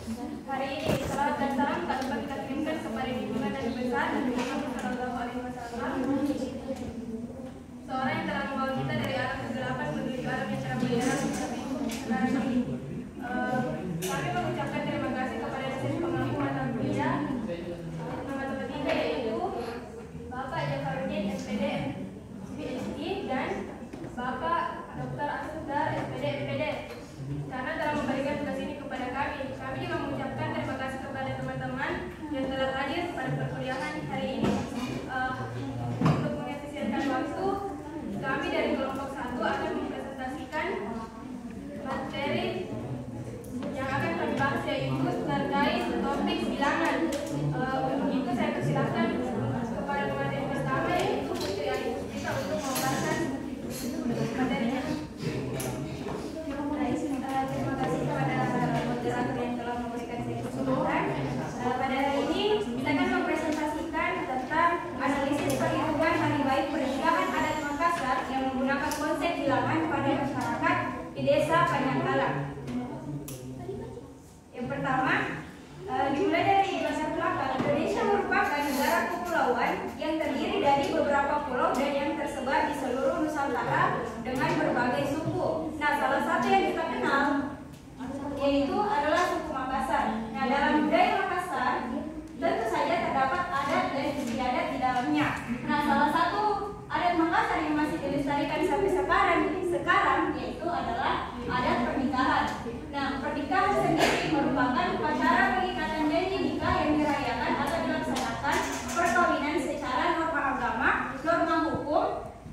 Hari ini salawat dan salam tak lupa kita kirimkan kepada junjungan Nabi besar Nabi Muhammad SAW, seorang yang telah membawa kita dari alam kegelapan menuju alam yang cerah benderang sekarang ini. Kami mengucapkan terima kasih kepada dosen pemangku mata kuliah nomor 3, yaitu Bapak Jafarudin SPD PhD dan Bapak Dr. Asudar SPD MPD karena telah memberikan tugas ini kepada kami. Kami juga mengucapkan terima kasih kepada teman-teman yang telah hadir pada perkuliahan hari ini. Untuk mengefisienkan waktu, kami dari kelompok 1 akan mempresentasikan materi yang akan kami bahas, yaitu terkait topik bilangan. Untuk itu saya persilahkan kepada pemateri pertama, yaitu Putri Ayu Puspita, untuk membacakan materinya. Terima kasih kepada moderator yang telah memberikan saya kesempatan. Pada hari ini kita akan mempresentasikan tentang analisis perhitungan hari baik pernikahan adat Makassar yang menggunakan konsep bilangan pada masyarakat di Desa Panjangkalang. Yang pertama, dimulai dari latar belakang. Indonesia merupakan negara kepulauan yang terdiri dari beberapa pulau dan yang tersebar di seluruh Nusantara dengan berbagai suku. Nah, salah satu yang kita kenal yaitu adalah suku Makassar. Nah, dalam budaya Makassar tentu saja terdapat adat dan istiadat di dalamnya. Nah, salah satu adat Makassar yang masih dilestarikan sampai sekarang yaitu adalah adat pernikahan. Nah, pernikahan sendiri merupakan upacara pengikatan janji nikah yang dirayakan atau dilaksanakan perkawinan secara norma agama, norma hukum,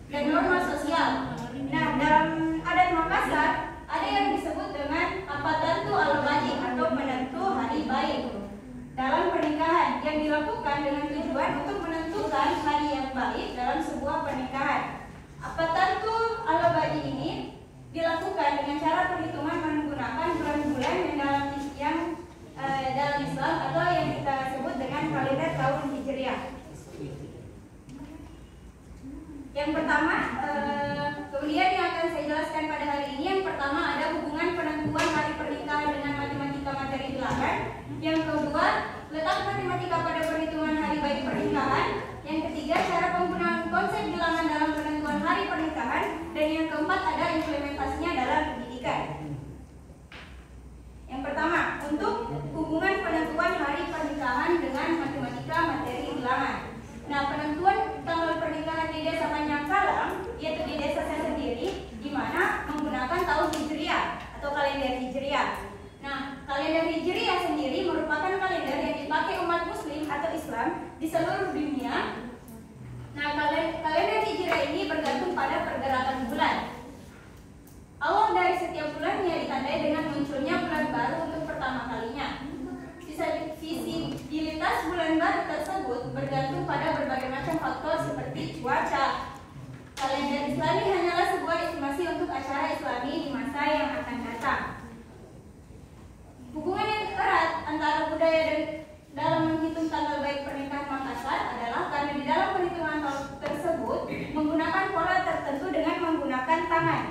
dan norma sosial. Nah, dalam adat Makassar ada yang disebut dengan apatantu al-baji atau penentu hari baik dalam pernikahan yang dilakukan dengan tujuan untuk menentukan hari yang baik dalam sebuah pernikahan. Apatantu al-baji ini dilakukan dengan cara perhitungan menggunakan bulan-bulan yang dalam Islam atau yang kita sebut dengan kalender tahun Hijriah. Yang pertama, kemudian yang akan saya jelaskan pada hari ini, yang pertama ada hubungan penentuan hari pernikahan dengan matematika materi bilangan. Yang kedua, letak matematika pada perhitungan hari baik pernikahan. Yang ketiga, cara penggunaan konsep bilangan dalam penentuan hari pernikahan. Dan yang keempat, ada implementasinya dalam pendidikan. Yang pertama, untuk hubungan penentuan hari pernikahan dengan matematika materi bilangan. Nah, penentuan tanggal pernikahan di Desa Panjangkalang, yaitu di desa saya sendiri, di mana menggunakan tahun Hijriah atau kalender Hijriah. Nah, kalender Hijriah sendiri merupakan kalender yang dipakai umat Muslim atau Islam di seluruh dunia. Nah, kalender Hijriah ini bergantung pada pergerakan bulan. Awal dari setiap bulannya ditandai dengan munculnya bulan baru untuk pertama kalinya. Visibilitas bulan baru tersebut bergantung pada berbagai macam faktor seperti cuaca. Kalender Islami hanyalah sebuah estimasi untuk acara Islami di masa yang akan datang. Hubungan yang erat antara budaya dan dalam menghitung tanggal baik pernikahan Makassar adalah karena di dalam perhitungan tersebut menggunakan pola tertentu dengan menggunakan tangan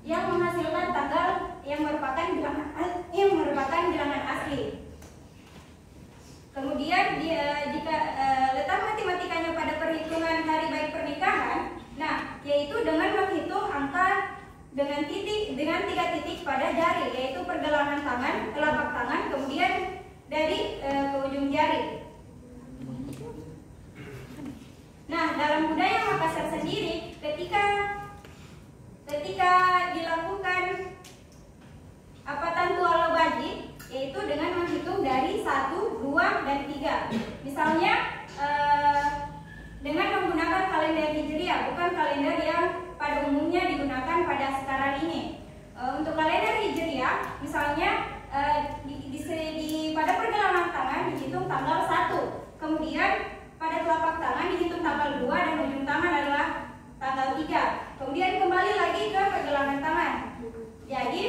yang menghasilkan tanggal yang merupakan bilangan asli. Kemudian jika letak matematikanya pada perhitungan hari baik pernikahan, nah yaitu dengan menghitung angka dengan 3 titik pada jari, yaitu pergelangan tangan, telapak tangan, kemudian dari ke ujung jari. Nah, dalam budaya Makassar sendiri, ketika dilakukan apatantu al-baji, yaitu dengan menghitung dari 1, 2, dan 3. Misalnya dengan menggunakan kalender Hijriah, bukan kalender yang pada umumnya digunakan pada sekarang ini. Untuk kalender Hijriah, misalnya pada pergelangan tangan dihitung tanggal 1, kemudian pada telapak tangan dihitung tanggal 2, dan ujung tangan adalah tanggal 3. Kemudian kembali lagi ke pergelangan tangan. Jadi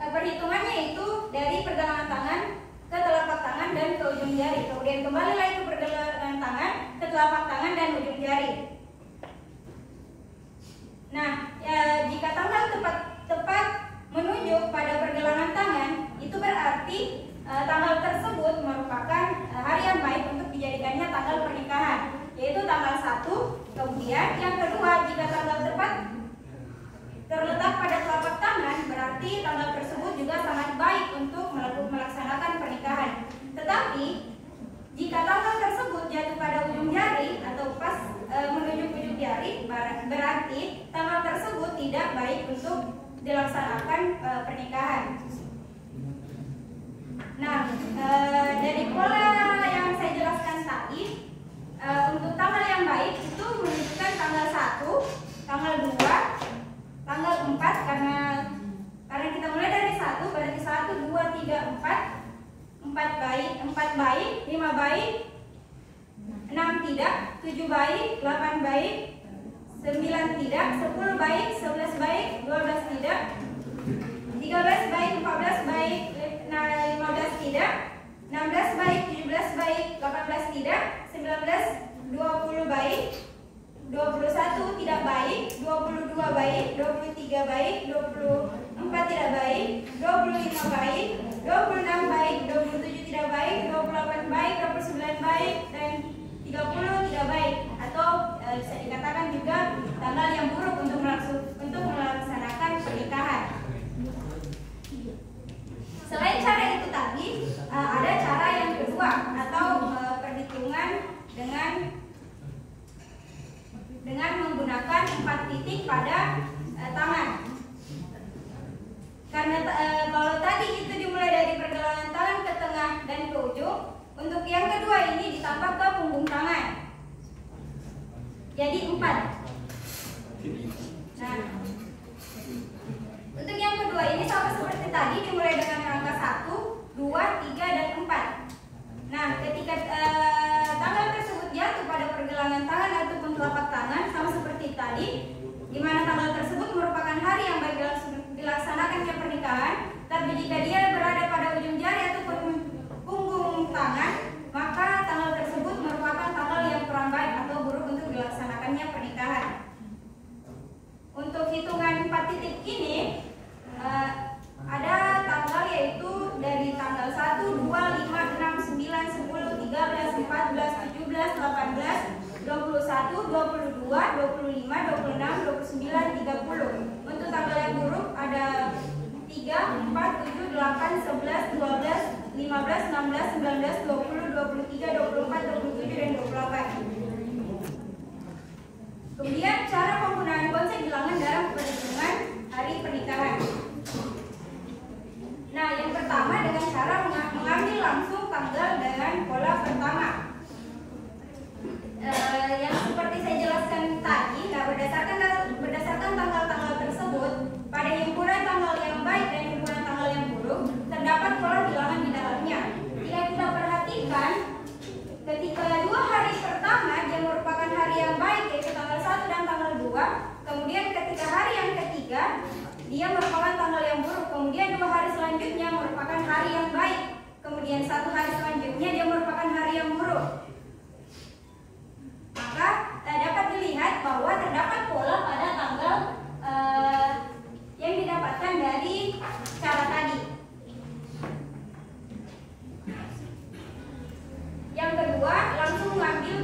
perhitungannya itu dari pergelangan tangan ke telapak tangan dan ke ujung jari. Kemudian kembali lagi ke pergelangan tangan, ke telapak tangan dan ujung jari. Nah, jika tanggal tepat Kemudian yang kedua, jika tanggal tepat terletak pada telapak tangan, berarti tanggal tersebut juga sangat baik untuk melaksanakan pernikahan. Tetapi jika tanggal tersebut jatuh pada ujung jari atau pas menuju ujung jari, berarti tanggal tersebut tidak baik untuk dilaksanakan pernikahan. Nah, dari pola yang saya jelaskan tadi, untuk tanggal yang baik itu menunjukkan tanggal 1, tanggal 2, tanggal 4, karena kita mulai dari 1, berarti 1, 2, 3, 4. 4 baik, 5 baik, 6 tidak, 7 baik, 8 baik, 9 tidak, 10 baik, 11 baik, 12 tidak, 13 baik, 14 baik, 15 tidak, 16 baik, 17 baik, 18 tidak, 19, 20 baik, 21 tidak baik, 22 baik, 23 baik, 24 tidak baik, 25 baik, 26 baik, 27 tidak baik, 28 baik, 29 baik, dan 30 tidak baik. Atau bisa dikatakan juga tanggal yang buruk untuk melaksanakan pernikahan. Selain cara itu tadi, ada cara yang kedua atau perhitungan dengan menggunakan 4 titik pada tangan. Karena kalau tadi itu dimulai dari pergelangan tangan ke tengah dan ke ujung, untuk yang kedua ini ditambah ke punggung tangan. Jadi 4. Nah, untuk yang kedua ini sama seperti tadi, dimulai dengan angka 1, 2, 3, dan 4. Nah, ketika tanggal tersebut jatuh pada pergelangan tangan ataupun telapak tangan, sama seperti tadi, di mana tanggal tersebut merupakan hari yang baik dilaksanakannya pernikahan, tapi jika dia berada pada ujung jari ataupun punggung tangan, maka tanggal tersebut merupakan tanggal yang kurang baik atau buruk untuk dilaksanakannya pernikahan. Untuk hitungan 4 titik ini, ada tanggal yaitu dari tanggal 1, 2, 5, 6, 9, 10, 13, 14, 17, 18, 21, 22, 25, 26, 29, 30. Untuk tanggal yang buruk ada 3, 4, 7, 8, 11, 12, 15, 16, 19, 20, 23, 24, 27, dan 28. Kemudian cara penggunaan konsep bilangan dalam perhitungan hari pernikahan. Nah, yang pertama dengan cara mengambil langsung tanggal dengan pola pertama. Yang seperti saya jelaskan tadi, nah berdasarkan tanggal-tanggal tersebut, pada himpunan tanggal yang baik dan himpunan tanggal yang buruk, terdapat pola bilangan di dalamnya. Jika kita perhatikan, ketika 2 hari pertama dia merupakan hari yang baik, yaitu tanggal 1 dan tanggal 2. Kemudian ketika hari yang ketiga, dia merupakan tanggal yang buruk. Kemudian 2 hari selanjutnya merupakan hari yang baik. Kemudian 1 hari selanjutnya dia merupakan hari yang buruk. Maka dapat dilihat bahwa terdapat pola pada tanggal yang didapatkan dari cara tadi. Yang kedua, langsung mengambil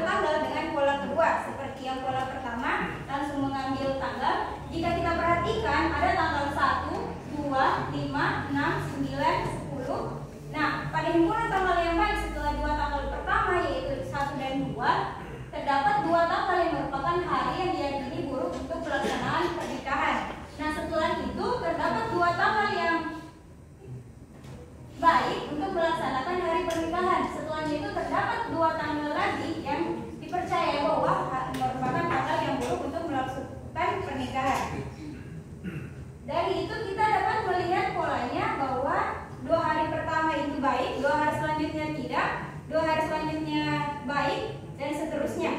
tanggal dengan pola kedua. Seperti yang pola pertama, langsung mengambil tanggal. Jika kita perhatikan, ada tanggal 1, 2, 5, 6, 9, 10. Nah, pada himpunan tanggal yang baik setelah 2 tanggal pertama, yaitu 1 dan 2, terdapat 2 tanggal yang merupakan hari yang diyakini buruk untuk pelaksanaan pernikahan. Nah, setelah itu terdapat 2 tanggal yang baik untuk melaksanakan hari pernikahan. Setelahnya itu terdapat 2 tanggal lagi yang dipercaya bahwa merupakan tanggal yang buruk untuk melaksanakan pernikahan. Dari itu kita dapat melihat polanya bahwa 2 hari pertama itu baik, 2 hari selanjutnya tidak, 2 hari selanjutnya baik, dan seterusnya.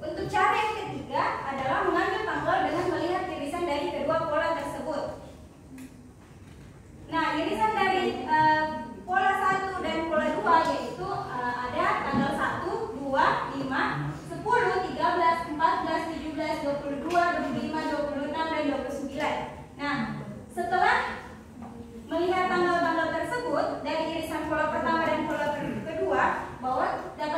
Untuk cara yang ketiga adalah mengambil tanggal dengan melihat irisan dari kedua pola tersebut. Nah, irisan dari pola 1 dan pola 2 yaitu ada tanggal 1, 2, 5, 10, 13, 14, 17, 22, 25, 26, dan 29. Nah, setelah melihat tanggal-tanggal tersebut dari irisan pola pertama dan pola kedua, bahwa dapat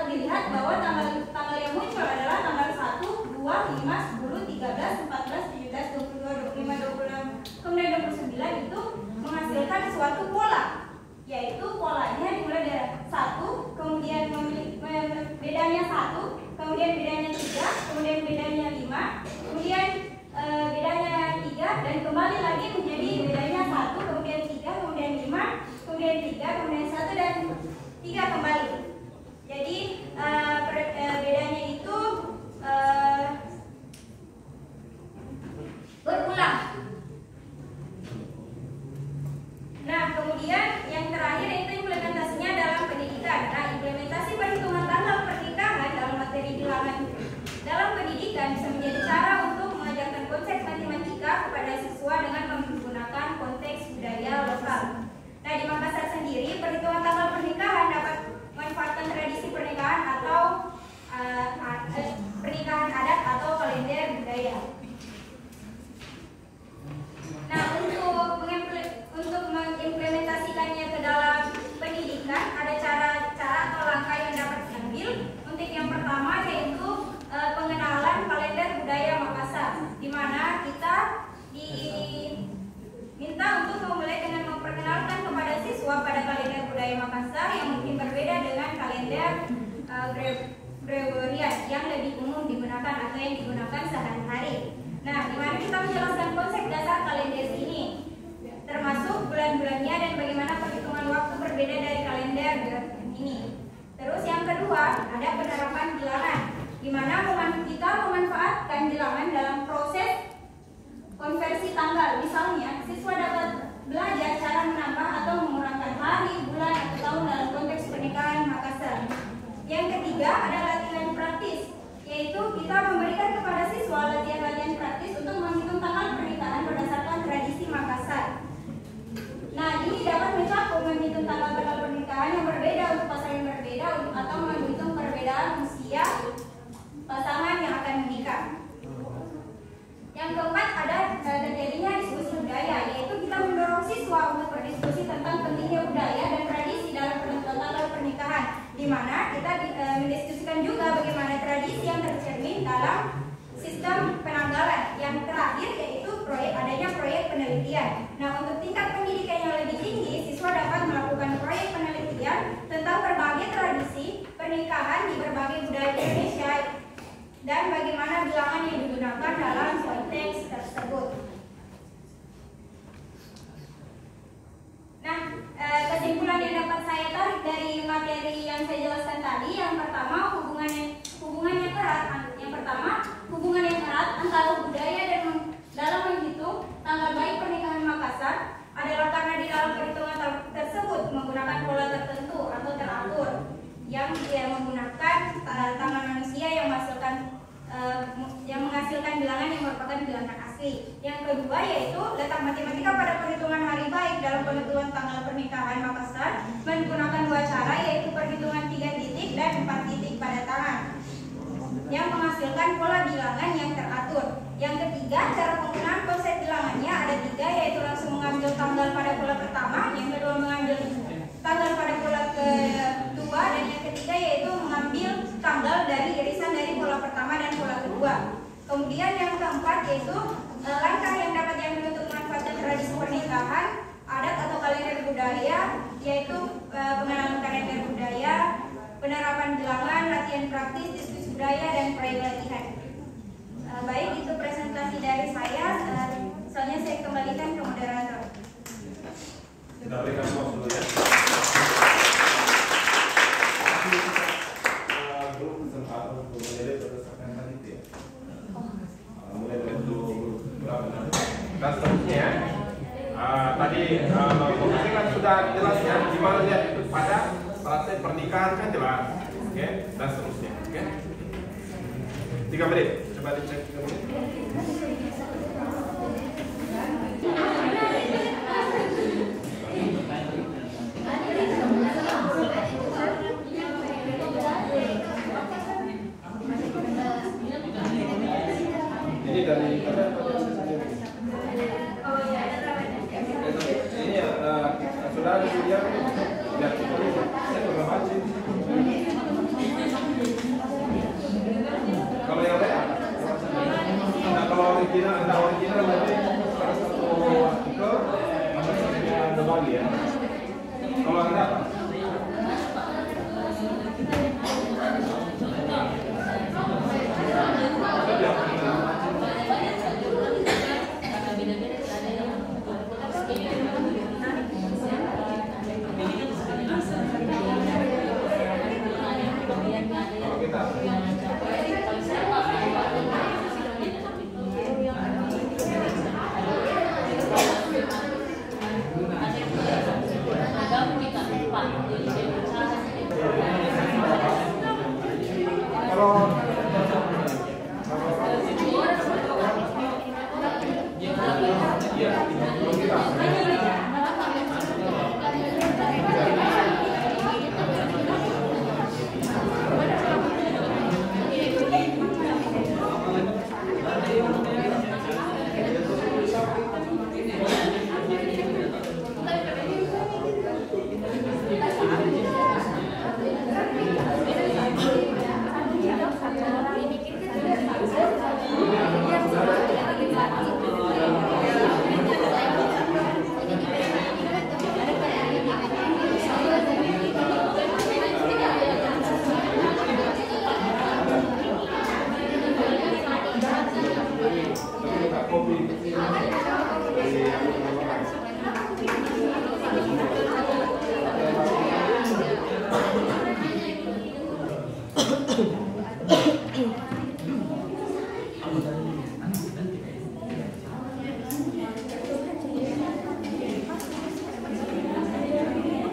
10, 13, 14, 17, 22, 25, 26, kemudian 29 itu menghasilkan suatu pola, yaitu polanya dimulai dari 1, kemudian bedanya 1, kemudian bedanya 3, kemudian bedanya 5, kemudian bedanya 3, dan kembali lagi menjadi bedanya 1, kemudian 3, kemudian 5, kemudian 3, kemudian 1, dan 3 kembali. Jadi bedanya itu berulang. Nah, kemudian yang terakhir itu implementasinya dalam pendidikan. Nah, implementasi perhitungan tanggal pernikahan dalam materi bilangan dalam pendidikan bisa menjadi cara untuk mengajarkan konsep matematika kepada siswa dengan menggunakan konteks budaya lokal. Nah, di Makassar sendiri, perhitungan tanggal pernikahan dapat memanfaatkan tradisi pernikahan atau pernikahan adat atau kalender budaya. Nah, untuk mengimplementasikannya ke dalam pendidikan, ada cara-cara atau langkah yang dapat diambil. Untuk yang pertama yaitu pengenalan kalender budaya Makassar, di mana kita diminta untuk memulai dengan memperkenalkan kepada siswa pada kalender budaya Makassar yang mungkin berbeda dengan kalender Gregorian yang lebih umum digunakan atau yang digunakan sehari-hari. Nah, di mana kita menjelaskan konsep dasar kalender ini, termasuk bulan-bulannya dan bagaimana perhitungan waktu berbeda dari kalender ini. Terus yang kedua, ada penerapan bilangan, di mana kita memanfaatkan bilangan dalam proses konversi tanggal. Misalnya, siswa dapat belajar cara menambah atau mengurangkan hari, bulan, atau tahun dalam konteks pernikahan Makassar. Yang ketiga, ada latihan praktis, yaitu kita memberikan kepada siswa latihan-latihan praktis untuk menghitung tanggal pernikahan berdasarkan tradisi Makassar. Nah, ini dapat mencakup menghitung tanggal-tanggal pernikahan yang berbeda untuk pasangan yang berbeda atau menghitung perbedaan usia pasangan yang akan menikah. Yang keempat, ada terjadinya diskusi budaya, yaitu kita mendorong siswa untuk berdiskusi tentang pentingnya budaya dan tradisi dalam penentuan tanggal pernikahan, di mana kita mendiskusikan juga bagaimana tradisi yang tercermin dalam sistem penanggalan. Yang terakhir yaitu adanya proyek penelitian. Nah, untuk tingkat pendidikan yang lebih tinggi, siswa dapat melakukan proyek penelitian tentang berbagai tradisi pernikahan di berbagai budaya Indonesia dan bagaimana bilangan yang digunakan dalam konteks tersebut. Nah, kesimpulan yang dapat saya tarik dari materi yang saya jelaskan tadi, yang pertama hubungan yang erat. Yang pertama, hubungan yang erat antara budaya dan dalam menghitung tanggal baik pernikahan Makassar adalah karena di dalam perhitungan tersebut menggunakan pola tertentu atau teratur yang menggunakan tangan manusia yang menghasilkan bilangan yang merupakan bilangan asli. Yang kedua yaitu letak matematika pada perhitungan hari baik dalam penentuan tanggal pernikahan Makassar menggunakan dua cara, yaitu perhitungan 3 titik dan 4 titik pada tangan yang menghasilkan pola bilangan yang teratur. Yang ketiga, cara penggunaan konsep bilangannya ada 3, yaitu langsung mengambil tanggal pada pola pertama, yang kedua mengambil tanggal pada pola kedua, dan yang ketiga yaitu mengambil tanggal dari irisan dari pola pertama dan pola kedua. Kemudian yang keempat yaitu langkah yang dapat diambil untuk memanfaatkan tradisi pernikahan, adat atau kalender budaya, yaitu pengenalan kalender budaya, penerapan bilangan, latihan praktis, diskusi budaya, dan proyek latihan. Baik, itu presentasi dari saya. Soalnya saya kembalikan ke moderator. Kita berikan waktu dulu ya. Grup kesempatan untuk menjadi berdasarkan panitia. Mulai dari berapa nanti? Dan seterusnya tadi fokusnya kan sudah jelas ya, gimana lihat itu pada proses pernikahan kan jelas, oke? Dan seterusnya, oke? 3 menit, coba dicek 3 menit. Ini dari ini ya, sudah ada dia lihat saya belum baca. Kalau yang lain original berarti salah satu artikel ada bagi ya. Kalau Anda apa?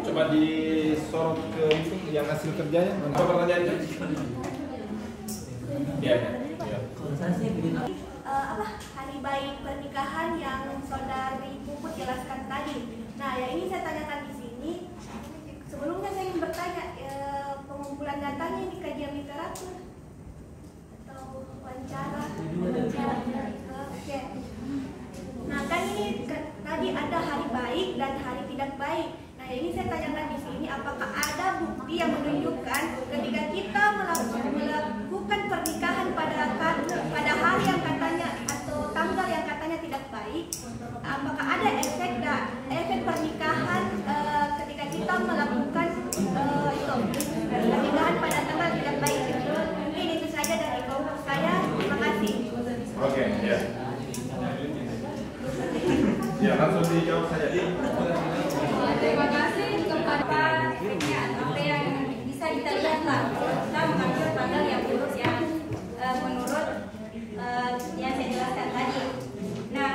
Coba disorot ke itu yang hasil kerjanya. Apa pertanyaannya? Ya. Apa hari baik pernikahan yang saudari Puput jelaskan tadi. Nah, yang ini saya tanyakan di sini. Sebelumnya saya ingin bertanya, pengumpulan datanya di kajian literatur atau wawancara? Oke. Nah, kan ini tadi ada hari baik dan hari tidak baik. Nah, ini saya tanyakan di sini, apakah ada bukti yang menunjukkan ketika kita melakukan pernikahan pada hari yang katanya atau tanggal yang katanya tidak baik, apakah ada efek pernikahan ketika kita melakukan pernikahan pada tanggal tidak baik? Mungkin itu saja dari kelompok saya. Terima kasih. Oke, ya. Ya, langsung dijawab saja di. Terima kasih kepada apa yang bisa kita lihat lah. Kita mengambil tanggal yang lurus yang menurut yang saya jelaskan tadi. Nah,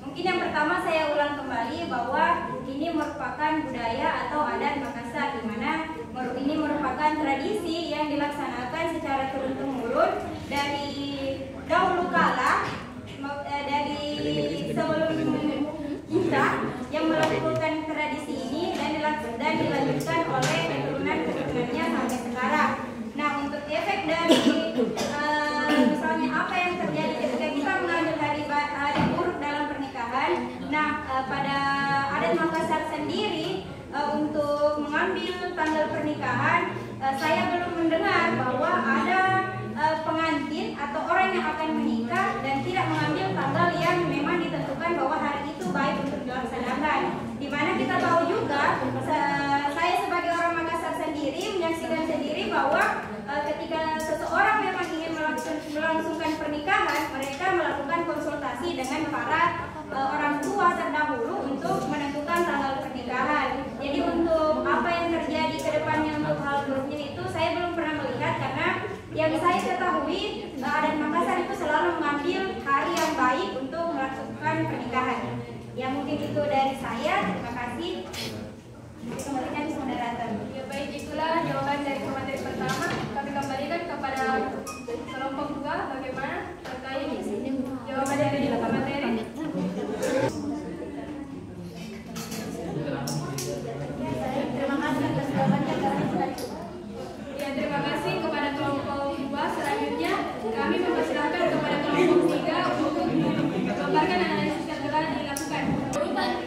mungkin yang pertama saya ulang kembali bahwa ini merupakan budaya atau adat Makassar, di mana ini merupakan tradisi yang dilaksanakan secara turun-temurun dari dahulu kala, dari sebelum kita yang melakukan tradisi ini dan dilanjutkan oleh keturunan-keturunannya sampai sekarang. Nah, untuk efek dari misalnya apa yang terjadi ketika kita mengambil hari buruk dalam pernikahan. Nah, pada adat Makassar sendiri untuk mengambil tanggal pernikahan, saya belum mendengar bahwa ada pengantin atau orang yang akan menikah dan tidak mengambil tanggal yang memang ditentukan bahwa hari itu baik untuk dilaksanakan. Dimana kita tahu juga, saya sebagai orang Makassar sendiri menyaksikan sendiri bahwa ketika seseorang memang ingin melangsungkan pernikahan, mereka melakukan konsultasi dengan para orang tua terdahulu untuk menentukan tanggal pernikahan. Jadi untuk apa yang terjadi ke depannya untuk hal buruknya itu saya belum pernah melihat, karena yang saya ketahui adat Makassar itu selalu mengambil hari yang baik untuk melakukan pernikahan. Ya, mungkin itu dari saya. Terima kasih. Kembalikan ke moderator. Ya, baik, itulah jawaban dari pemateri pertama. Kami kembalikan kepada kelompok 2 bagaimana terkait jawaban dari pemateri. Terima kasih atas jawabannya. Ya, terima kasih kepada kelompok 2. Selanjutnya kami mempersilahkan kepada kelompok 3 untuk memaparkan analisis yang telah dilakukan.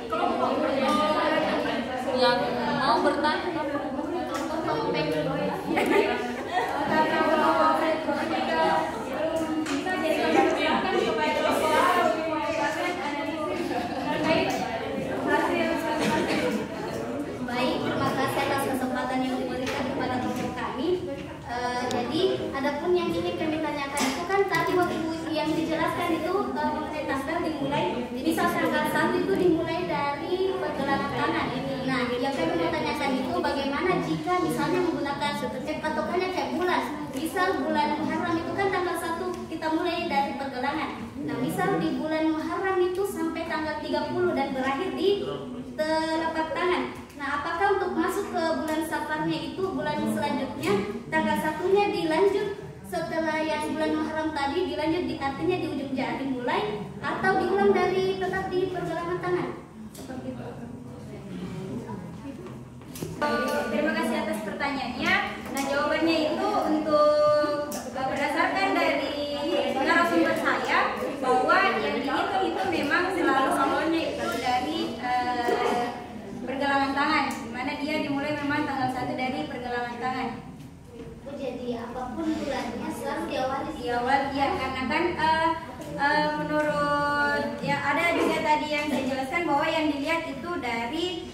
Kelompok yang mau bertanya karena kelompok 3 belum bisa jelaskan itu mengenai tanggal dimulai, misal tanggal 1 itu dimulai dari pergelangan tangan. Nah, yang saya mau tanyakan itu bagaimana jika misalnya menggunakan patokannya kayak bulan. Misal bulan Muharram itu kan tanggal 1 kita mulai dari pergelangan. Nah, misal di bulan Muharram itu sampai tanggal 30 dan berakhir di telapak tangan. Nah, apakah untuk masuk ke bulan Safarnya itu bulan selanjutnya tanggal 1-nya dilanjut setelah yang bulan Muharram tadi dilanjut artinya di ujung jari dimulai atau diulang dari tetap di pergelangan tangan? Seperti itu. Terima kasih atas pertanyaannya. Nah, jawabannya itu untuk berdasarkan dari narasumber saya bahwa yang dihitung itu memang selalu awalnya itu dari pergelangan tangan, di mana dia dimulai memang tanggal 1 dari pergelangan tangan. Jadi apapun bulannya selalu diawali Ya, karena kan menurut ya ada juga tadi yang saya jelaskan bahwa yang dilihat itu dari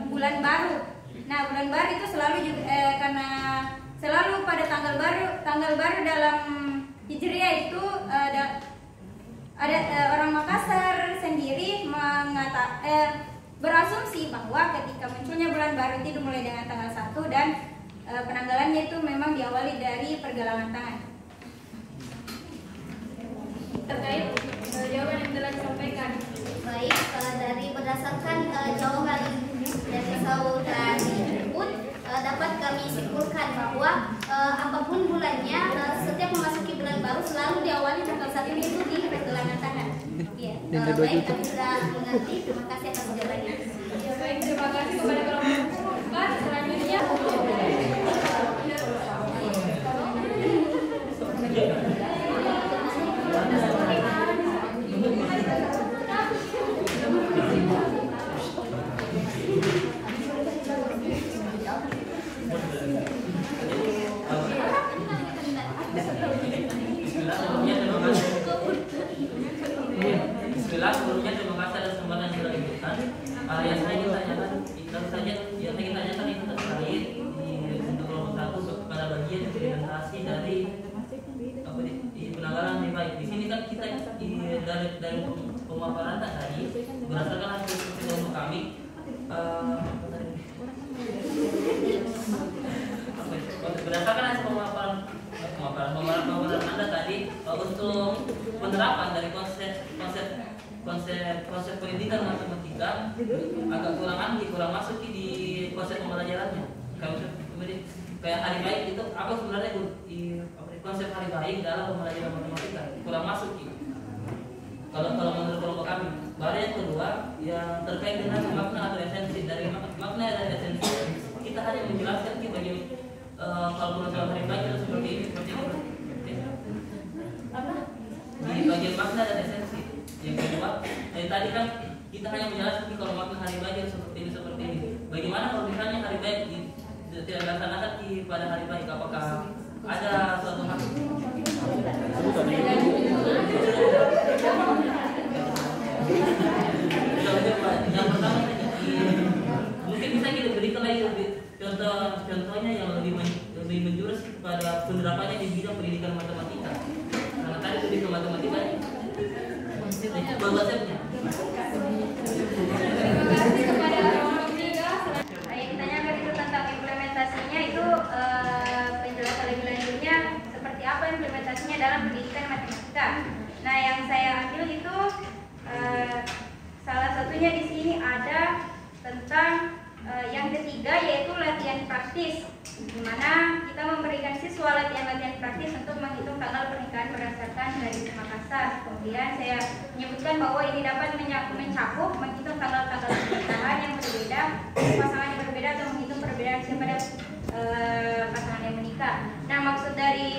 bulan baru. Nah, bulan baru itu selalu juga karena selalu pada tanggal baru dalam Hijriah itu ada orang Makassar sendiri berasumsi bahwa ketika munculnya bulan baru itu dimulai dengan tanggal 1 dan penanggalannya itu memang diawali dari pergelangan tangan. Terkait jawaban yang telah disampaikan. Baik, dari berdasarkan jawaban dari saudari Put, dapat kami simpulkan bahwa apapun bulannya, setiap memasuki bulan baru selalu diawali tanggal 1 itu di pergelangan tangan. Ya, baik, kami sudah mengerti. Terima kasih atas jawabannya. Ya, baik, terima kasih kepada kelompok 4. Selanjutnya sebelumnya terima kasih atas kesempatan yang sudah diberikan. Yang saya ingin tanyakan, itu terkait untuk kelompok 1 pada bagian implementasi dari di penanggalan lebih baik. Di sini kan kita dari pemaparan tadi berdasarkan hasil kelompok kami berdasarkan hasil pemaparan Anda tadi untuk penerapan dari konsep pendidikan matematika agak kurang masuk di konsep pembelajarannya. Kayak hari baik itu apa sebenarnya konsep hari baik dalam pembelajaran matematika kurang masuk kalau menurut kelompok kami. Baru yang kedua yang terkait dengan makna atau esensi dari makna dan esensi, kita hanya menjelaskan bagaimana kalkulasi hari baik itu seperti ini. Di bagian makna dan esensi. Yang kedua, tadi kan kita hanya menjelaskan kalau makna hari baik seperti ini. Bagaimana kalau misalnya hari baik tidak dilaksanakan pada hari baik, apakah ada suatu hal? Yang pertama, mungkin bisa kita berikan lagi contohnya yang lebih menjurus pada penerapannya di bidang pendidikan matematika. Karena tadi pendidikan matematika konsepnya. terima kasih kepada kelompok 3. Yang ditanyakan itu tentang implementasinya itu penjelasan lebih lanjutnya seperti apa implementasinya dalam pendidikan matematika. Nah, yang saya ambil itu salah satunya di sini ada tentang yang ketiga yaitu latihan praktis, di mana kita memberikan siswa latihan praktis untuk menghitung tanggal pernikahan berdasarkan tradisi Makassar. Kemudian saya menyebutkan bahwa ini dapat mencakup menghitung tanggal-tanggal pernikahan yang berbeda, pasangan yang berbeda atau menghitung perbedaan usia pada pasangan yang menikah. Nah, maksud dari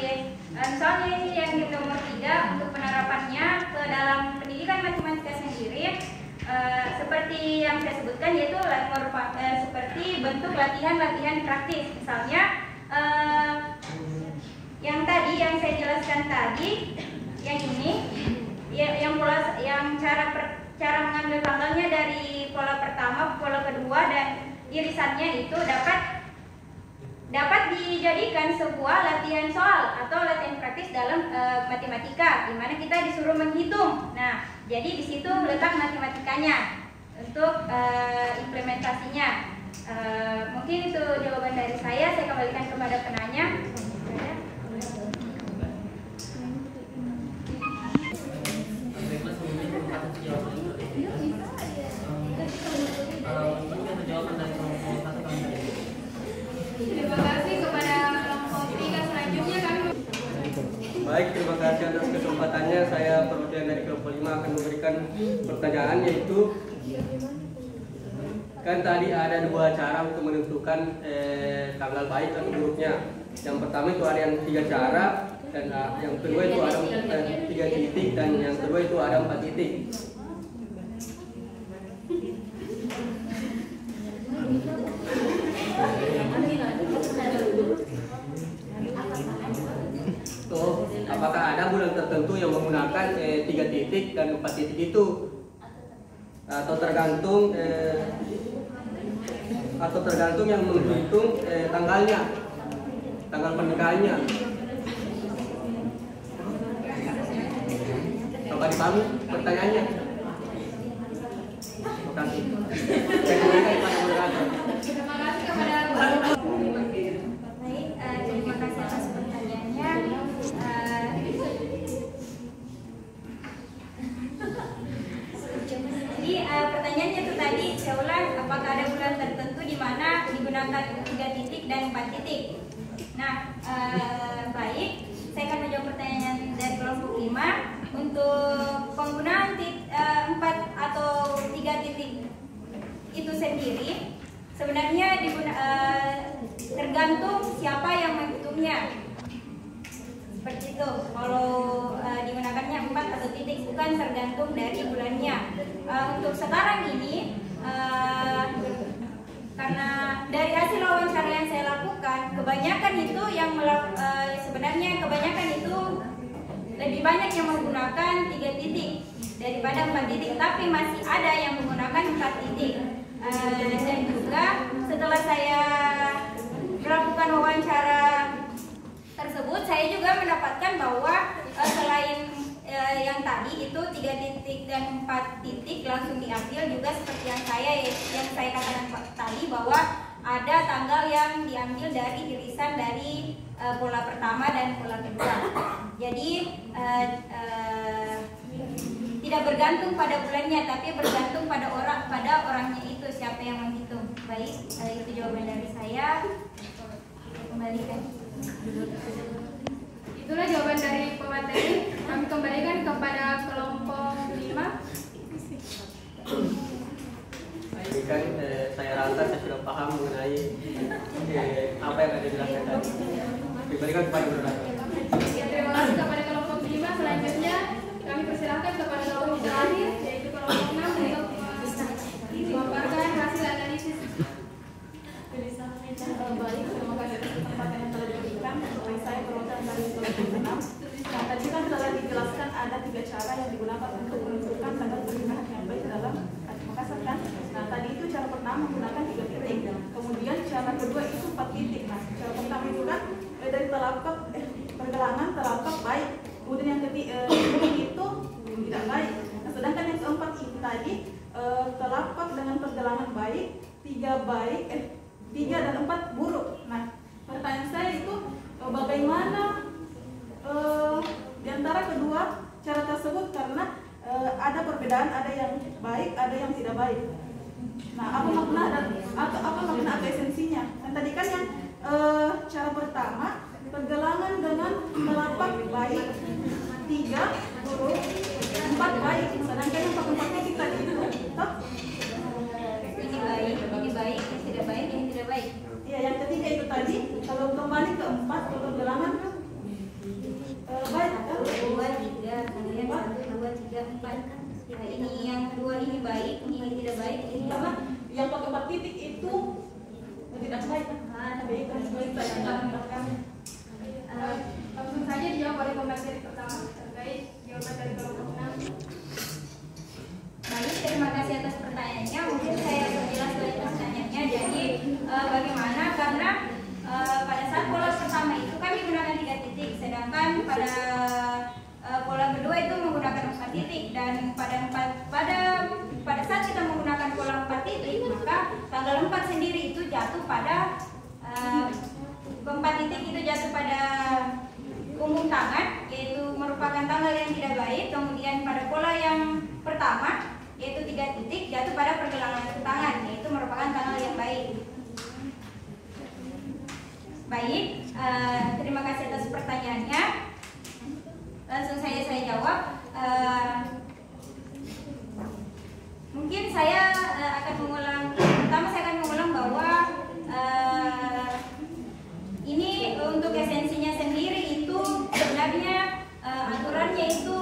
misalnya ini yang di nomor 3 untuk penerapannya ke dalam pendidikan matematika sendiri. Seperti yang saya sebutkan yaitu seperti bentuk latihan praktis. Misalnya yang tadi yang saya jelaskan tadi, yang ini yang cara mengambil tanggalnya dari pola pertama, pola kedua dan irisannya itu dapat dapat dijadikan sebuah latihan soal atau latihan praktis dalam matematika, di mana kita disuruh menghitung. Nah, jadi di situ letak matematikanya untuk implementasinya. Mungkin itu jawaban dari saya kembalikan kepada penanya. Terima kasih kepada kelompok 3. Selanjutnya kami Baik, terima kasih atas kesempatannya. Saya perwakilan dari kelompok 5 akan memberikan pertanyaan, yaitu kan tadi ada 2 cara untuk menentukan tanggal baik atau buruknya. Yang pertama itu ada yang 3 cara, dan yang kedua itu ada 3 titik, dan yang kedua itu ada 4 titik. Apakah ada bulan tertentu yang menggunakan 3 titik dan 4 titik itu, atau tergantung yang menghitung tanggalnya, tanggal pernikahannya? Coba dipahami pertanyaannya. Terima kasih. Saya kembalikan kepada moderator. terima kasih kepada Baik, terima kasih atas pertanyaannya. Jadi pertanyaannya itu tadi saya ulang, apakah ada bulan tertentu di mana digunakan 3 titik dan 4 titik? Nah, baik, saya akan menjawab pertanyaan dari kelompok 5. Untuk penggunaan 4 atau 3 titik itu sendiri sebenarnya tergantung siapa yang menghitungnya. Seperti itu. Kalau digunakannya 4 atau titik, bukan tergantung dari bulannya. Untuk sekarang ini, karena dari hasil wawancara yang saya lakukan, kebanyakan itu yang sebenarnya kebanyakan itu lebih banyak yang menggunakan 3 titik daripada 4 titik, tapi masih ada yang menggunakan 4 titik. Dan juga setelah saya melakukan wawancara tersebut, saya juga mendapatkan bahwa selain yang tadi itu 3 titik dan 4 titik langsung diambil, juga seperti yang saya katakan tadi, bahwa ada tanggal yang diambil dari irisan dari pola pertama dan pola kedua. Jadi tidak bergantung pada bulannya, tapi bergantung pada orangnya itu, siapa yang menghitung. Baik, itu jawaban dari saya. Kembalikan. Itulah jawaban dari pemateri. Kami kembalikan kepada kelompok 5. Ini kan saya rasa saya sudah paham mengenai apa yang ada dijelaskan tadi. Diberikan kepada moderator. Terima kasih kepada kelompok 5. Selanjutnya kami persilahkan kepada kelompok terakhir, yaitu kelompok 6 untuk memaparkan hasil analisis. Baik, terima kasih atas kesempatan yang telah diberikan. Saya perwakilan dari kelompok 6. Nah, tadi kan telah dijelaskan ada 3 cara yang digunakan untuk menentukan tanggal pernikahan yang baik dalam Makassar kan. Nah, tadi itu cara pertama menggunakan 3 titik. Kemudian cara kedua itu 4 titik. Nah, cara pertama itu kan dari telapak pergelangan telapak baik. Kemudian yang ketiga itu tidak baik. Nah, sedangkan yang keempat itu tadi telapak dengan pergelangan baik, 3 dan 4 buruk. Nah, pertanyaan saya itu bagaimana di antara kedua cara tersebut, karena ada perbedaan, ada yang baik, ada yang tidak baik. Nah, apa makna atau esensinya? Dan tadi kan yang cara pertama pergelangan dengan telapak baik, 3 buruk, 4 baik. Sedangkan yang keempatnya kita itu Ini baik, yang tidak baik, yang tidak baik. ya, yang ketiga itu tadi kalau kembali ke 4 pergelangan baik kan? 2, 3, kemudian 1, 2, 3, 4. Nah, ini yang kedua ini baik, ini tidak baik, ini Karena yang pakai 4 titik itu tidak baik. Baik, Langsung saja dijawab oleh pemateri pertama terkait jawaban dari kelompok 6. Baik, terima kasih atas pertanyaannya. Mungkin saya perjelas dari pertanyaannya. Jadi bagaimana, karena 4 titik, dan pada saat kita menggunakan pola 4 titik, maka tanggal 4 sendiri itu jatuh pada 4 titik itu jatuh pada punggung tangan, yaitu merupakan tanggal yang tidak baik. Kemudian pada pola yang pertama, yaitu 3 titik, jatuh pada pergelangan tangan, yaitu merupakan tanggal yang baik. Baik, terima kasih atas pertanyaannya. Langsung saya jawab. Mungkin saya akan mengulang. Pertama saya akan mengulang bahwa ini untuk esensinya sendiri itu sebenarnya aturannya itu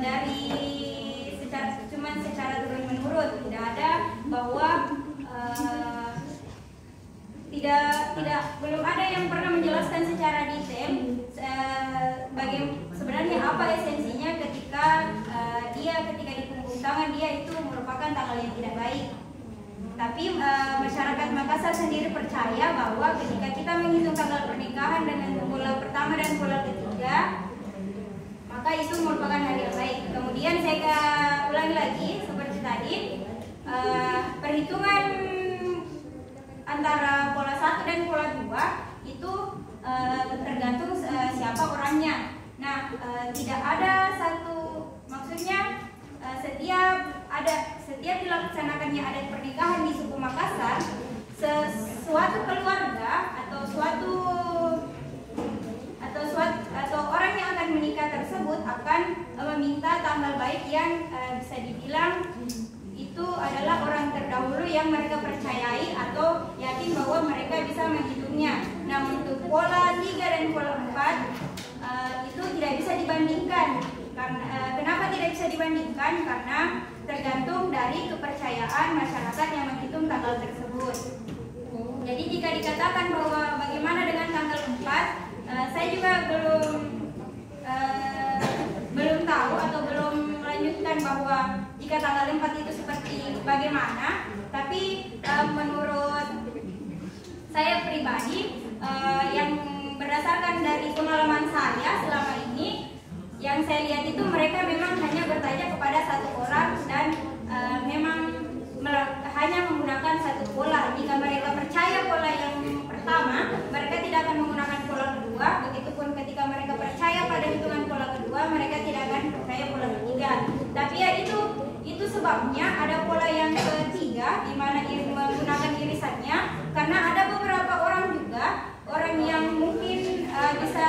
dari secara turun menurun, tidak ada bahwa belum ada yang pernah menjelaskan secara detail sebenarnya apa esensinya ketika ketika di punggung tangan dia itu merupakan tanggal yang tidak baik. Tapi masyarakat Makassar sendiri percaya bahwa ketika kita menghitung tanggal pernikahan dengan pola pertama dan pola ketiga, maka itu merupakan hari yang baik. Kemudian saya ulangi lagi seperti tadi, perhitungan antara pola 1 dan pola 2 itu tergantung siapa orangnya. Nah, tidak ada satu, maksudnya setiap dilaksanakannya adat pernikahan di suku Makassar, suatu keluarga atau orang yang akan menikah tersebut akan meminta tanggal baik yang bisa dibilang itu adalah orang terdahulu yang mereka percayai atau yakin bahwa mereka bisa menghitungnya. Nah, untuk pola 3 dan pola 4 itu tidak bisa dibandingkan. Kenapa tidak bisa dibandingkan? Karena tergantung dari kepercayaan masyarakat yang menghitung tanggal tersebut. Jadi jika dikatakan bahwa bagaimana dengan tanggal 4, saya juga belum tahu atau belum melanjutkan bahwa jika tanggal 4 itu seperti bagaimana. Tapi menurut saya pribadi, yang berdasarkan dari pengalaman saya selama ini, yang saya lihat itu mereka memang hanya bertanya kepada satu orang dan memang hanya menggunakan satu pola. Jika mereka percaya pola yang pertama, mereka tidak akan menggunakan pola kedua. Begitupun ketika mereka percaya pada hitungan pola kedua, mereka tidak akan percaya pola ketiga. Tapi ya itu sebabnya ada pola yang ketiga, di mana menggunakan irisannya, karena ada beberapa orang juga, orang yang mungkin bisa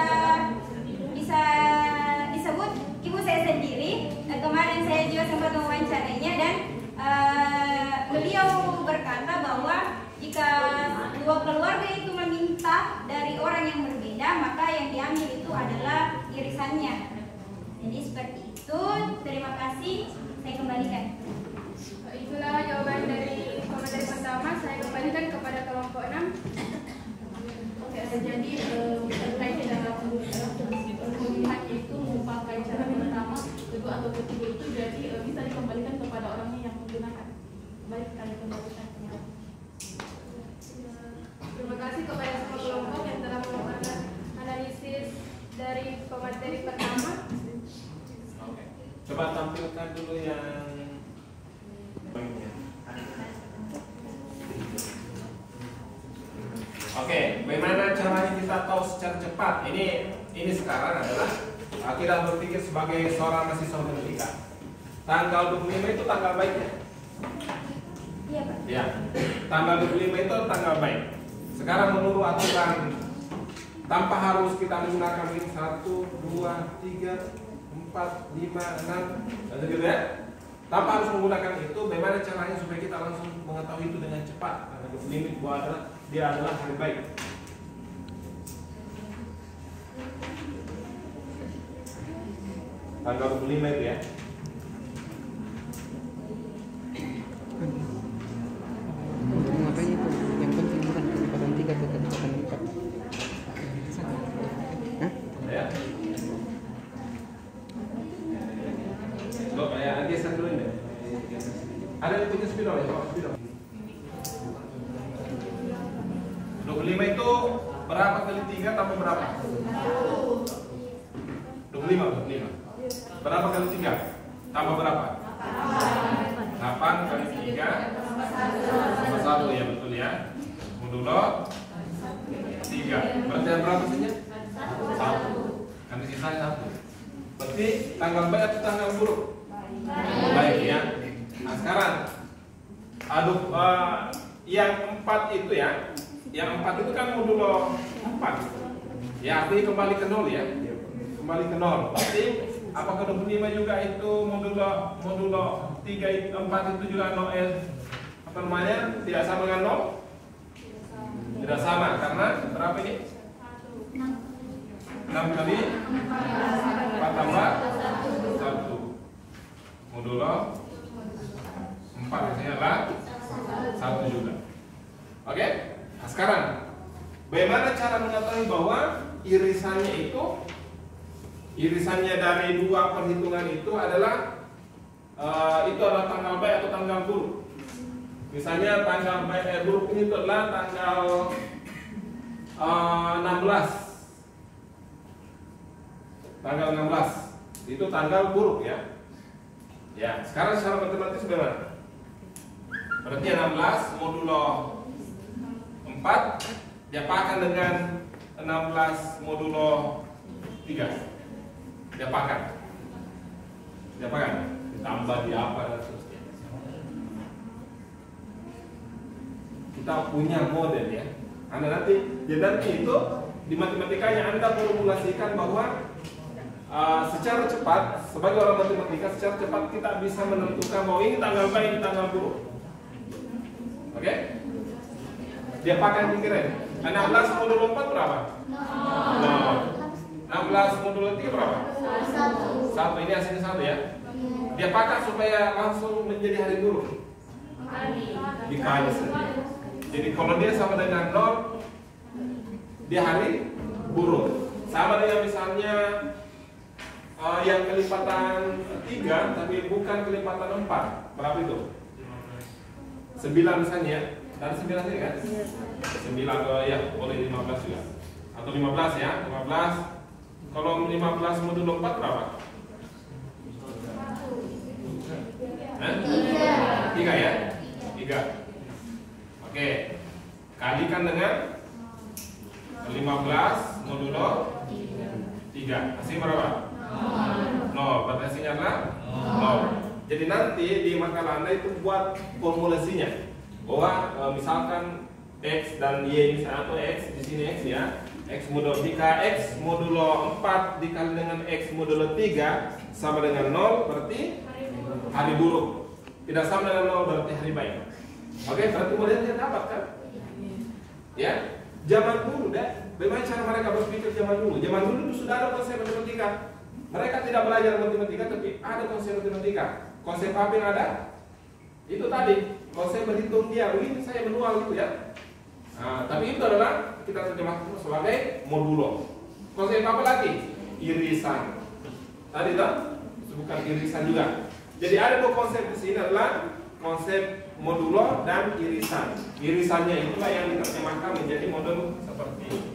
disebut ibu saya sendiri. Kemarin saya juga sempat mewawancarainya dan beliau berkata bahwa jika dua keluarga itu meminta dari orang yang berbeda, maka yang diambil itu adalah irisannya. Jadi seperti itu. Terima kasih. Saya kembalikan. Itulah jawaban dari komentar pertama. Saya kembalikan kepada kelompok 6. Oke, jadi terkait dalam pemilihan itu memakai cara pertama, kedua atau ketiga itu jadi bisa dikembalikan kepada orangnya yang menggunakan. Baik, kami kembalikan. Terima kasih kepada semua kelompok yang telah melakukan analisis dari pemateri pertama. Oke. Coba tampilkan dulu yang poinnya. Oke, bagaimana caranya kita tahu secara cepat? Ini sekarang adalah kita berpikir sebagai seorang mahasiswa pendidikan. Tanggal 25 itu tanggal baiknya. Iya, Pak. Ya, tanggal 25 itu tanggal baik. Sekarang menurut aturan, tanpa harus kita menggunakan ini 1, 2, 3, 4, 5, 6, gitu ya. Tanpa harus menggunakan itu, bagaimana caranya supaya kita langsung mengetahui itu dengan cepat? Karena 25 itu dia adalah hari baik. Tanggal 25 itu ya. Makanya itu yang penting bukan kelipatan 3 atau kelipatan 4. Ya. Loh, kayak geser dulu ini. Ada yang punya spidol ya? Spidol. 25 itu berapa kali 3 tambah berapa? 25. Berapa kali 3? Tambah berapa? 8 kali 3 tambah 1, ya betul ya. Modulo 3. Berarti yang berapa saja? 1. Kan sisanya 1. Berarti tanggal baik atau tanggal buruk? Baik ya. Nah sekarang aduk yang 4 itu ya. Yang 4 itu kan modulo 4. Ya artinya kembali ke 0 ya. Kembali ke 0. Berarti apakah 25 juga itu modulo 3 4 itu juga 0 apa namanya? Tidak sama dengan 0? Tidak sama karena berapa ini? 6 kali 4 tambah 1 modulo 4 hasilnya adalah 1 juga. Oke? Nah sekarang bagaimana cara mengetahui bahwa irisannya dari dua perhitungan itu adalah tanggal baik atau tanggal buruk? Misalnya tanggal baik buruk ini itu adalah tanggal 16. Tanggal 16 itu tanggal buruk ya. Ya, sekarang secara matematis bagaimana? Berarti 16 modulo 4 diapakan dengan 16 modulo 3. Diapakan? Ditambah diapa dan seterusnya. Kita punya model ya. Nanti itu di matematikanya Anda formulasikan bahwa secara cepat sebagai orang matematika secara cepat kita bisa menentukan bahwa ini tanggal baik, ini tanggal buruk. Oke? Dia pakai pikiran. 16 modulo 4 berapa? 16 modulo 3 berapa? 1. Ini hasilnya 1 ya. Dia pakai supaya langsung menjadi hari buruk. Dikali saja. Jadi kalau dia sama dengan 0, dia hari buruk. Sama dengan misalnya yang kelipatan 3 tapi bukan kelipatan 4. Berapa itu? 9 misalnya. Dari 9 ini kan? 9 ya, boleh 15 juga. Atau 15 ya, 15. Kalau 15 modulo 4 berapa? 3 ya? 3. Oke. Kalikan dengan 15 modulo 3. Hasil berapa? 0. Berarti hasilnya adalah 0. Jadi nanti di makalah Anda itu buat formulasinya. Bahwa misalkan X dan Y misalnya atau X di sini X ya. X modulo 3, X modulo 4 dikali dengan X modulo 3 sama dengan 0 berarti hari buruk. Tidak sama dengan 0 berarti hari baik. Oke, berarti modelnya dapat kan? Ya. Zaman dulu deh. Bagaimana cara mereka berpikir zaman dulu? Zaman dulu itu sudah ada konsep matematika. Mereka tidak belajar matematika tapi ada konsep matematika. Konsep apa yang ada? Itu tadi konsep berhitung dia. Ini saya manual gitu ya. Nah, tapi itu adalah kita terjemahkan sebagai modulo. Konsep apa lagi? Irisan. Tadi tak? Bukan irisan juga. Jadi ada dua konsep di sini adalah konsep modulo dan irisan. Irisannya itulah yang diterjemahkan menjadi modul seperti ini.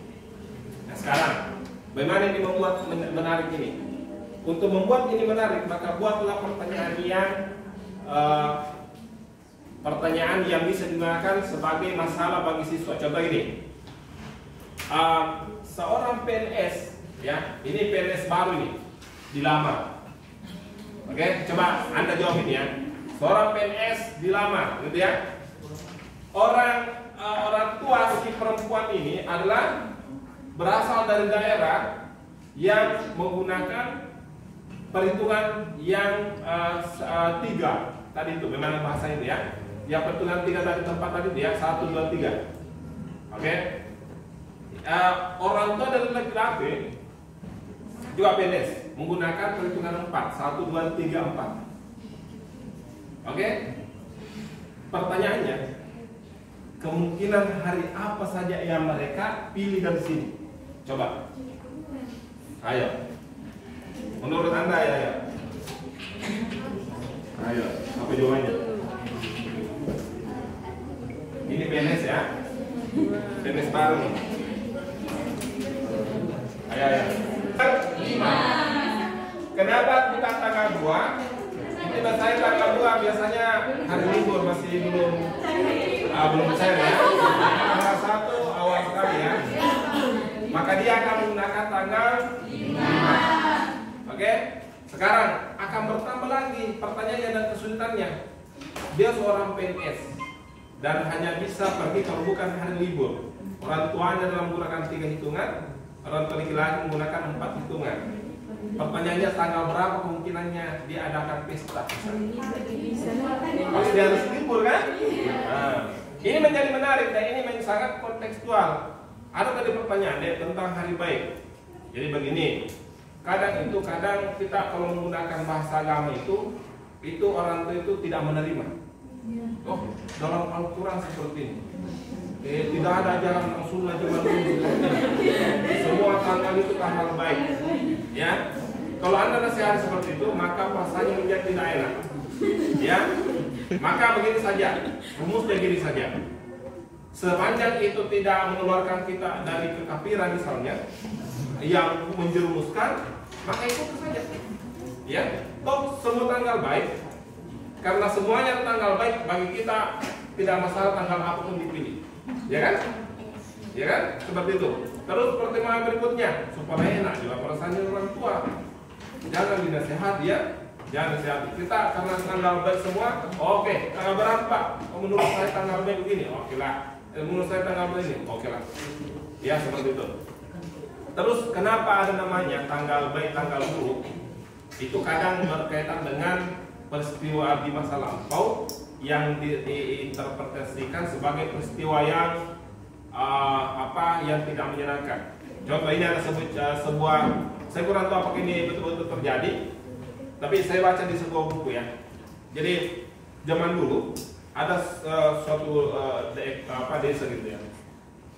Nah sekarang, bagaimana ini membuat menarik ini? Untuk membuat ini menarik, maka buatlah pertanyaan yang bisa digunakan sebagai masalah bagi siswa. Contoh ini, seorang PNS, ya, ini PNS baru ini, dilamar. Oke, coba Anda jawab ini ya. Seorang PNS dilamar, gitu ya. Orang tua si perempuan ini adalah berasal dari daerah yang menggunakan perhitungan yang 3 tadi itu, bagaimana bahasa itu ya? Yang perhitungan 3 tadi tempat tadi dia 1, 2, 3. Oke? Orang tua dari laki-laki juga PNS menggunakan perhitungan 4, 1, 2, 3, 4. Oke? Pertanyaannya, kemungkinan hari apa saja yang mereka pilih dari sini? Coba. Ayo. Menurut Anda ya. Ayo, apa jawabannya? Ini PNS ya. PNS baru. Ayo. 5. Kenapa dikatakan belum percaya ya. Tanggal 1 awal sekali ya. Maka dia akan menggunakan tanggal 5. Oke. Sekarang akan bertambah lagi pertanyaannya dan kesulitannya. Dia seorang PNS dan hanya bisa pergi kalau bukan hari libur. Orang tuanya dalam menggunakan 3 hitungan, orang tua laki-laki menggunakan 4 hitungan. Pertanyaannya tanggal berapa kemungkinannya diadakan pesta? Pasti dia harus libur kan? Nah, ini menjadi menarik dan ini sangat kontekstual. Ada tadi pertanyaan tentang hari baik. Jadi begini, kadang kita kalau menggunakan bahasa agama itu orang tua itu tidak menerima. Oh, dalam Al-Quran seperti ini. Tidak ada ajaran Rasulullah zaman dulu. Semua tanggal itu tanggal baik. Ya, kalau Anda nasihat seperti itu, maka rasanya menjadi tidak enak. Ya, maka begini saja, rumusnya gini saja. Sepanjang itu tidak mengeluarkan kita dari kekafiran misalnya, yang menjerumuskan, maka itu saja. Ya, toh semua tanggal baik, karena semuanya tanggal baik bagi kita tidak masalah tanggal apapun dipilih. Ya kan? Ya kan? Seperti itu. Terus pertimbangan berikutnya supaya enak juga perasaannya orang tua. Jangan dinasihati ya. Jangan dinasihati. Kita karena tanggal baik semua, oke, tanggal berapa? Oh, menurut saya tanggal baik begini, oke lah. Menurut saya tanggal baik ini, oke lah. Ya seperti itu. Terus kenapa ada namanya tanggal baik, tanggal buruk? Itu kadang berkaitan dengan peristiwa di masa lampau yang diinterpretasikan sebagai peristiwa yang yang tidak menyenangkan. Contoh ini ada sebuah, saya kurang tahu apakah ini betul-betul terjadi, tapi saya baca di sebuah buku ya. Jadi zaman dulu ada suatu desa gitu ya.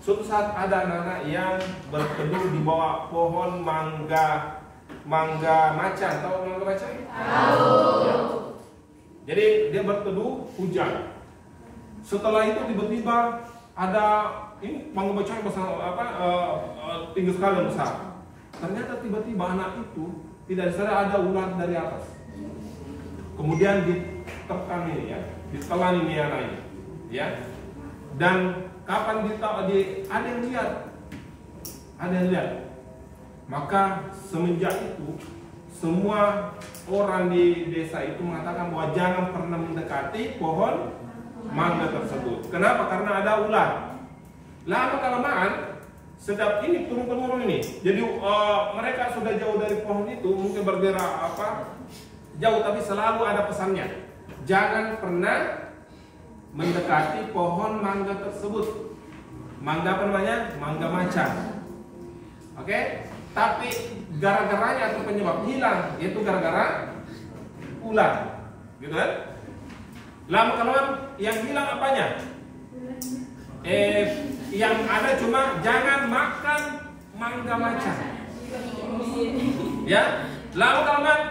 Suatu saat ada anak-anak yang berteduh di bawah pohon mangga macan. Tahu mangga macan? Tahu. Ya. Jadi dia berteduh hujan. Setelah itu tiba-tiba ada ini mangga macan besar tinggi sekali dan besar. Ternyata tiba-tiba anak itu tidak disadari ada ular dari atas. Kemudian ditekan ini ya, ditelan ini anak ini, ya. Dan kapan ada yang lihat, maka semenjak itu semua orang di desa itu mengatakan bahwa jangan pernah mendekati pohon mangga tersebut. Kenapa? Karena ada ular. Lama kelamaan sedap ini turun-temurun ini. Jadi mereka sudah jauh dari pohon itu, mungkin bergerak jauh, tapi selalu ada pesannya. Jangan pernah mendekati pohon mangga tersebut. Mangga apa namanya? Mangga macan. Oke? Tapi gara-garanya atau penyebab hilang yaitu gara-gara ular. Gitu kan? Lama kelamaan yang hilang apanya? Yang ada cuma jangan makan mangga macan. Ya? Lama kelamaan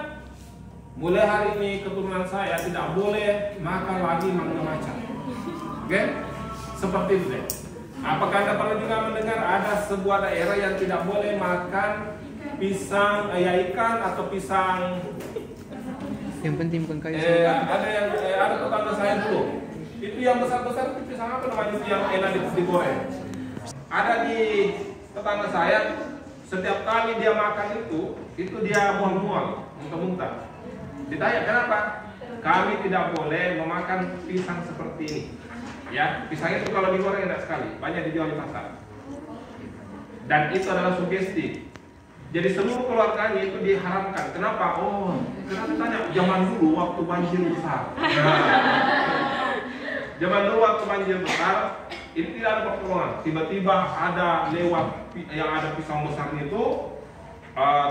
mulai hari ini keturunan saya tidak boleh makan lagi mangga macan. Oke? Seperti itu deh. Apakah Anda pernah juga mendengar ada sebuah daerah yang tidak boleh makan pisang, ikan atau pisang? Yang penting bukan kayu. Ada tetangga saya dulu. Itu yang besar-besar itu pisang apa namanya itu yang enak digoreng. Ada di tetangga saya, setiap kali dia makan itu dia buang-buang, muntah-muntah. Ditanya kenapa? Kami tidak boleh memakan pisang seperti ini. Ya, pisang itu kalau digoreng enak sekali, banyak dijual di pasar. Dan itu adalah sugesti. Jadi seluruh keluarganya itu diharamkan. Kenapa? Oh, karena ditanya zaman dulu waktu banjir besar. Zaman dulu waktu banjir besar, ini tidak ada pertolongan. Tiba-tiba ada lewat yang ada pisang besar itu,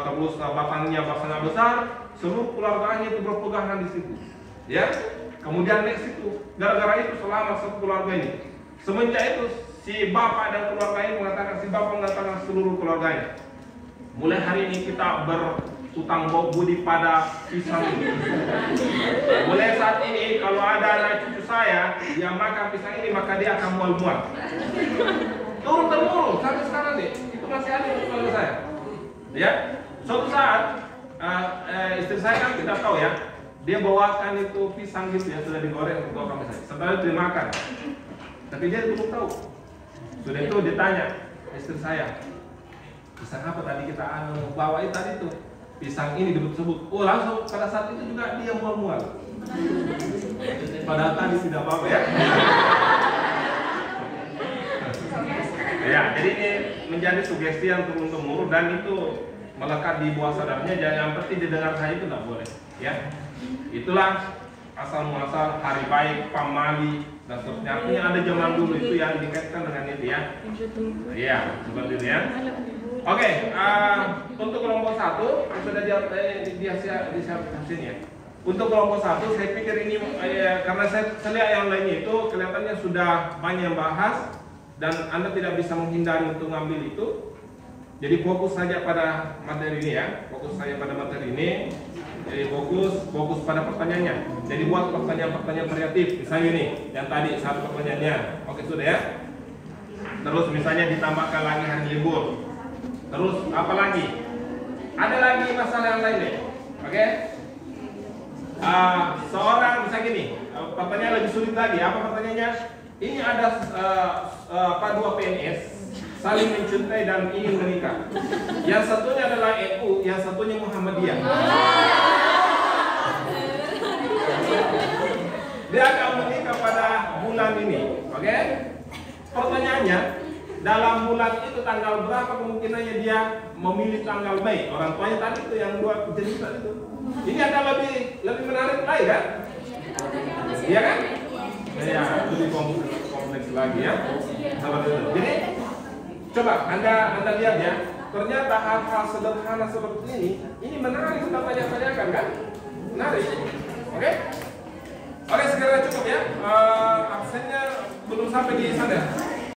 terus batangnya besar, seluruh keluarganya itu berpegangan di situ. Ya. Kemudian next itu, gara-gara itu selama satu keluarga ini. Semenjak itu si bapak dan keluarganya mengatakan, si bapak mengatakan seluruh keluarganya, mulai hari ini kita berutang budi pada pisang ini. Mulai saat ini kalau ada anak cucu saya yang makan pisang ini, maka dia akan mual-mual. Turun-temurun sampai sekarang deh, itu masih ada di keluarga saya. Ya, suatu saat istri saya kan tidak tahu ya. Dia bawakan itu pisang gitu ya, sudah digoreng untuk kami saya. Setelah itu dimakan. tapi dia belum tahu. Sudah itu ditanya istri saya, pisang apa tadi kita bawa tadi tuh? Pisang ini disebut. Oh langsung pada saat itu juga dia mual-mual. Padahal tadi tidak apa-apa ya. Ya, jadi ini menjadi sugesti yang turun-temurun dan itu melekat di bawah sadarnya. Yang penting didengar saya itu tidak boleh. Ya, itulah asal muasal hari baik, pamali dan seterusnya. Artinya ada zaman dulu itu yang dikaitkan dengan itu ya. Iya, seperti itu ya. Oke, untuk kelompok 1 sudah disiapkan ya. Untuk kelompok 1 saya pikir ini karena saya lihat yang lainnya itu kelihatannya sudah banyak yang bahas dan Anda tidak bisa menghindari untuk ngambil itu. Jadi fokus saja pada materi ini ya. Fokus saja pada materi ini. Jadi fokus pada pertanyaannya. Jadi buat pertanyaan-pertanyaan kreatif. Misalnya ini, yang tadi satu pertanyaannya. Oke, sudah ya. Terus misalnya ditambahkan lagi hari libur. Terus apa lagi? Ada lagi masalah yang lainnya. Oke? Seorang misalnya gini, pertanyaan lebih sulit lagi. Apa pertanyaannya? Ini ada dua PNS saling mencintai dan ingin menikah. Yang satunya adalah NU, yang satunya Muhammadiyah. Dia akan menikah pada bulan ini, oke? Pertanyaannya, dalam bulan itu tanggal berapa kemungkinannya dia memilih tanggal baik? Orang tuanya tadi itu yang dua jenis tadi itu. Ini akan lebih menarik lagi kan? Iya kan? Ya, lebih kompleks lagi ya. Seperti itu. Jadi coba Anda lihat ya. Ternyata hal-hal sederhana seperti ini menarik kita tanya-tanyakan kan? Menarik. Oke? Oke, segera cukup ya. Absennya belum sampai di sana.